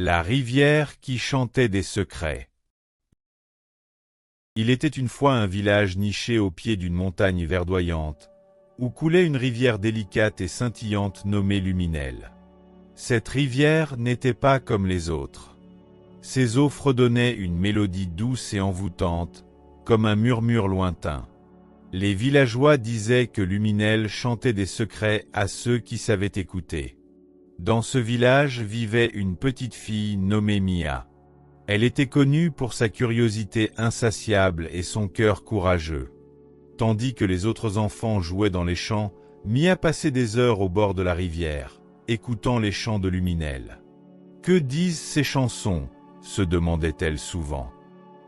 La rivière qui chantait des secrets. Il était une fois un village niché au pied d'une montagne verdoyante, où coulait une rivière délicate et scintillante nommée Luminelle. Cette rivière n'était pas comme les autres. Ses eaux fredonnaient une mélodie douce et envoûtante, comme un murmure lointain. Les villageois disaient que Luminelle chantait des secrets à ceux qui savaient écouter. Dans ce village vivait une petite fille nommée Mia. Elle était connue pour sa curiosité insatiable et son cœur courageux. Tandis que les autres enfants jouaient dans les champs, Mia passait des heures au bord de la rivière, écoutant les chants de Luminelle. « Que disent ces chansons ?» se demandait-elle souvent.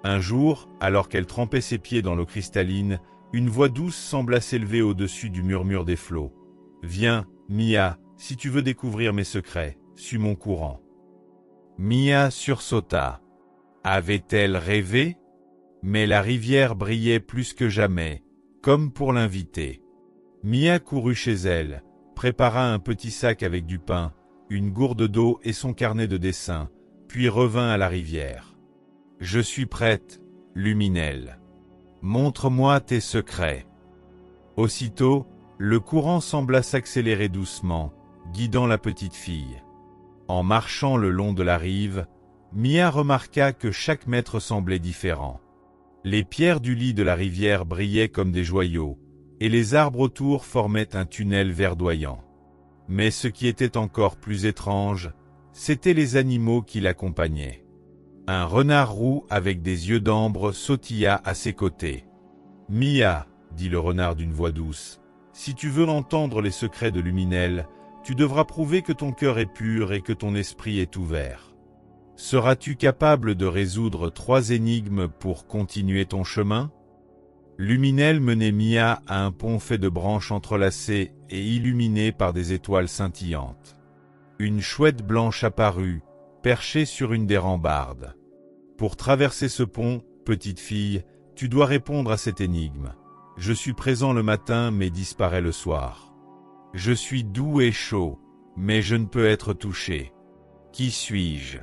Un jour, alors qu'elle trempait ses pieds dans l'eau cristalline, une voix douce sembla s'élever au-dessus du murmure des flots. « Viens, Mia, si tu veux découvrir mes secrets, suis mon courant. » Mia sursauta. Avait-elle rêvé? Mais la rivière brillait plus que jamais, comme pour l'inviter. Mia courut chez elle, prépara un petit sac avec du pain, une gourde d'eau et son carnet de dessin, puis revint à la rivière. « Je suis prête, Luminelle. Montre-moi tes secrets. » Aussitôt, le courant sembla s'accélérer doucement, guidant la petite fille. En marchant le long de la rive, Mia remarqua que chaque mètre semblait différent. Les pierres du lit de la rivière brillaient comme des joyaux, et les arbres autour formaient un tunnel verdoyant. Mais ce qui était encore plus étrange, c'étaient les animaux qui l'accompagnaient. Un renard roux avec des yeux d'ambre sautilla à ses côtés. « Mia, » dit le renard d'une voix douce, « si tu veux entendre les secrets de Luminelle, tu devras prouver que ton cœur est pur et que ton esprit est ouvert. Seras-tu capable de résoudre 3 énigmes pour continuer ton chemin ?» Luminelle menait Mia à un pont fait de branches entrelacées et illuminé par des étoiles scintillantes. Une chouette blanche apparut, perchée sur une des rambardes. « Pour traverser ce pont, petite fille, tu dois répondre à cette énigme. Je suis présent le matin mais disparais le soir. Je suis doux et chaud, mais je ne peux être touché. Qui suis-je »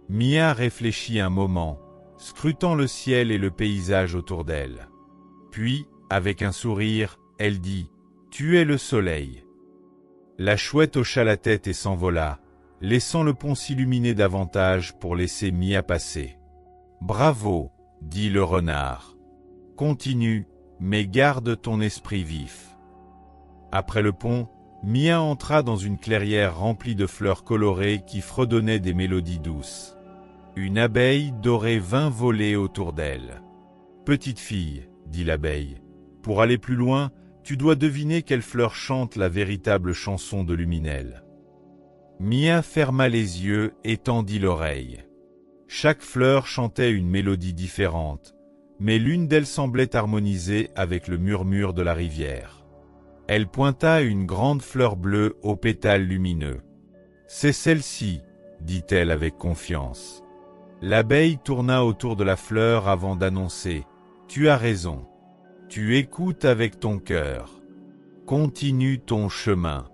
Mia réfléchit un moment, scrutant le ciel et le paysage autour d'elle. Puis, avec un sourire, elle dit « Tu es le soleil. » La chouette hocha la tête et s'envola, laissant le pont s'illuminer davantage pour laisser Mia passer. « Bravo, » dit le renard. « Continue, mais garde ton esprit vif. » Après le pont, Mia entra dans une clairière remplie de fleurs colorées qui fredonnaient des mélodies douces. Une abeille dorée vint voler autour d'elle. « Petite fille, » dit l'abeille, « pour aller plus loin, tu dois deviner quelle fleur chante la véritable chanson de Luminelle. » Mia ferma les yeux et tendit l'oreille. Chaque fleur chantait une mélodie différente, mais l'une d'elles semblait harmoniser avec le murmure de la rivière. Elle pointa une grande fleur bleue aux pétales lumineux. « C'est celle-ci, » dit-elle avec confiance. L'abeille tourna autour de la fleur avant d'annoncer « Tu as raison. Tu écoutes avec ton cœur. Continue ton chemin. »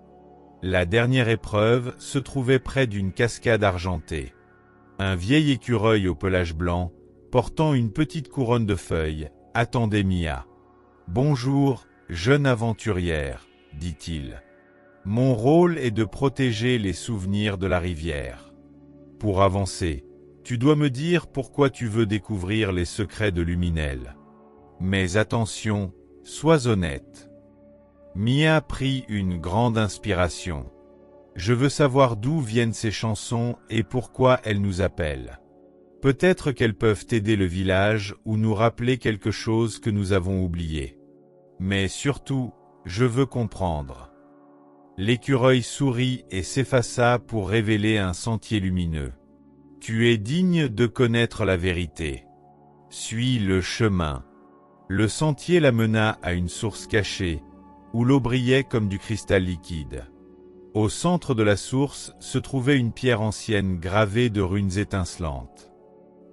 La dernière épreuve se trouvait près d'une cascade argentée. Un vieil écureuil au pelage blanc, portant une petite couronne de feuilles, attendait Mia. « Bonjour, jeune aventurière, » dit-il. « Mon rôle est de protéger les souvenirs de la rivière. Pour avancer, tu dois me dire pourquoi tu veux découvrir les secrets de Luminelle. Mais attention, sois honnête. » Mia prit une grande inspiration. « Je veux savoir d'où viennent ces chansons et pourquoi elles nous appellent. Peut-être qu'elles peuvent aider le village ou nous rappeler quelque chose que nous avons oublié. Mais surtout, je veux comprendre. » L'écureuil sourit et s'effaça pour révéler un sentier lumineux. « Tu es digne de connaître la vérité. Suis le chemin. » Le sentier la mena à une source cachée, où l'eau brillait comme du cristal liquide. Au centre de la source se trouvait une pierre ancienne gravée de runes étincelantes.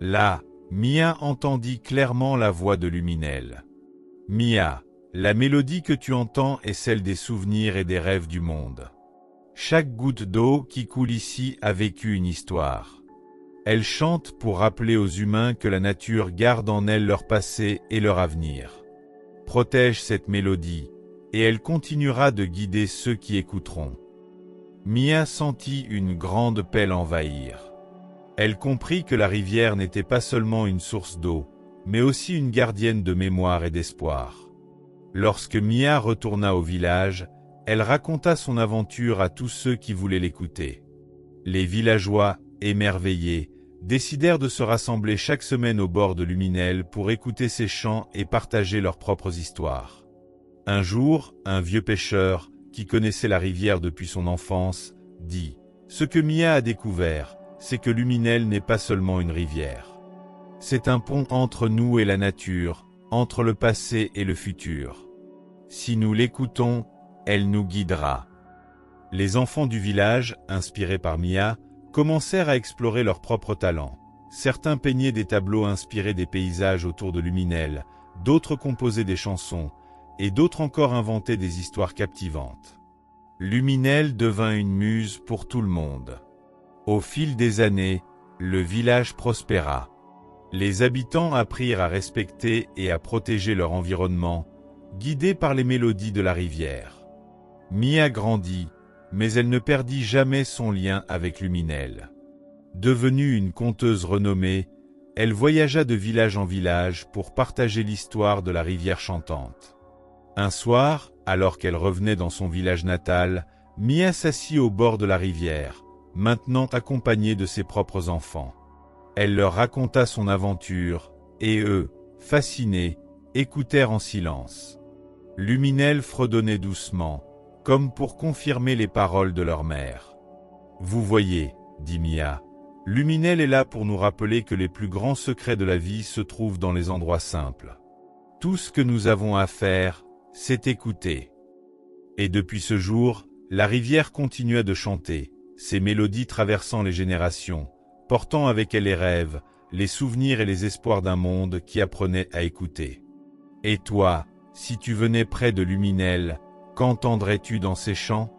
Là, Mia entendit clairement la voix de Luminelle. « Mia, la mélodie que tu entends est celle des souvenirs et des rêves du monde. Chaque goutte d'eau qui coule ici a vécu une histoire. Elle chante pour rappeler aux humains que la nature garde en elle leur passé et leur avenir. Protège cette mélodie, et elle continuera de guider ceux qui écouteront. Mia sentit une grande paix l'envahir. Elle comprit que la rivière n'était pas seulement une source d'eau, mais aussi une gardienne de mémoire et d'espoir. Lorsque Mia retourna au village, elle raconta son aventure à tous ceux qui voulaient l'écouter. Les villageois, émerveillés, décidèrent de se rassembler chaque semaine au bord de Luminel pour écouter ses chants et partager leurs propres histoires. Un jour, un vieux pêcheur, qui connaissait la rivière depuis son enfance, dit « Ce que Mia a découvert, c'est que Luminel n'est pas seulement une rivière. C'est un pont entre nous et la nature, entre le passé et le futur. Si nous l'écoutons, elle nous guidera. » Les enfants du village, inspirés par Mia, commencèrent à explorer leurs propres talents. Certains peignaient des tableaux inspirés des paysages autour de Luminel, d'autres composaient des chansons, et d'autres encore inventaient des histoires captivantes. Luminel devint une muse pour tout le monde. Au fil des années, le village prospéra. Les habitants apprirent à respecter et à protéger leur environnement, guidés par les mélodies de la rivière. Mia grandit, mais elle ne perdit jamais son lien avec Luminel. Devenue une conteuse renommée, elle voyagea de village en village pour partager l'histoire de la rivière chantante. Un soir, alors qu'elle revenait dans son village natal, Mia s'assit au bord de la rivière, maintenant accompagnée de ses propres enfants. Elle leur raconta son aventure, et eux, fascinés, écoutèrent en silence. Luminel fredonnait doucement, comme pour confirmer les paroles de leur mère. « Vous voyez, dit Mia, Luminel est là pour nous rappeler que les plus grands secrets de la vie se trouvent dans les endroits simples. Tout ce que nous avons à faire, c'est écouter. » Et depuis ce jour, la rivière continua de chanter, ses mélodies traversant les générations, portant avec elle les rêves, les souvenirs et les espoirs d'un monde qui apprenait à écouter. Et toi, si tu venais près de Luminel, qu'entendrais-tu dans ces chants ?